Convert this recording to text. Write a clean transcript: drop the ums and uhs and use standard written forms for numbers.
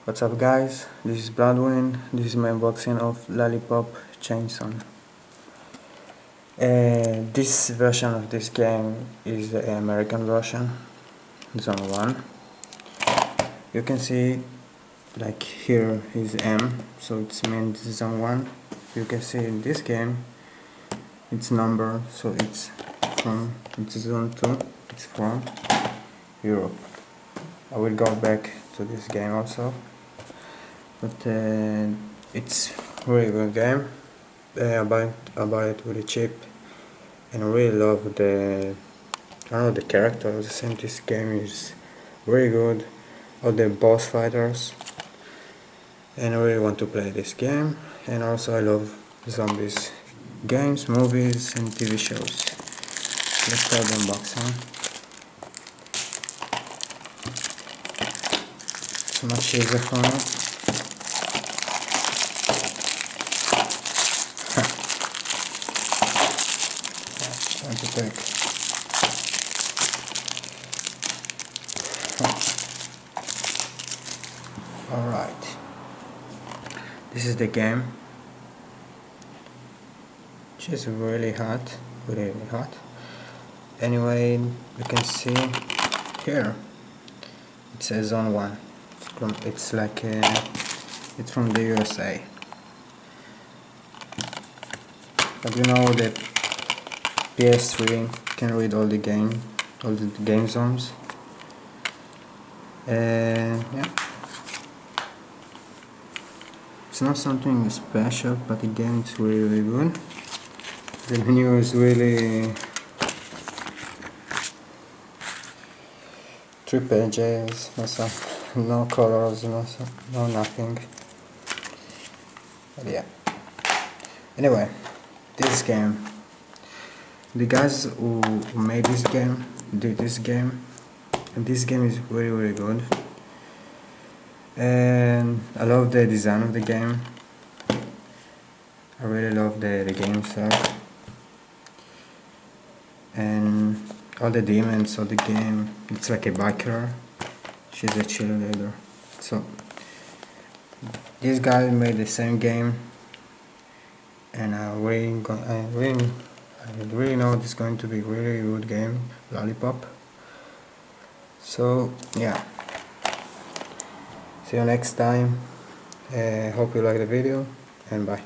What's up guys, this is Bloodwin. This is my unboxing of Lollipop Chainsaw. This version of this game is the American version, Zone 1. You can see like here is M, so it's meant Zone 1. You can see in this game it's number, so it's Zone 2, it's from Europe. I will go back to this game also, but it's really good game. I buy it really cheap, and I really love the characters in this game is really good. All the boss fighters, and I really want to play this game. And also I love zombies games, movies, and TV shows. Let's start the unboxing. It's much easier for me. Time to take. Alright. This is the game. She's really hot. Really hot. Anyway, you can see here. It says Zone 1. It's like it's from the USA. But you know the PS3 can read all the game zones. And yeah, it's not something special, but again it's really good. The menu is really 3 pages, no colors, no nothing. But yeah. Anyway, this game, the guys who made this game did this game, and this game is really good. And I love the design of the game. I really love the game itself, and all the demons of the game. It's like a biker. She's a cheerleader. So this guy made the same game, and I really know it's going to be a really good game, Lollipop. So yeah, see you next time. Hope you like the video, and bye.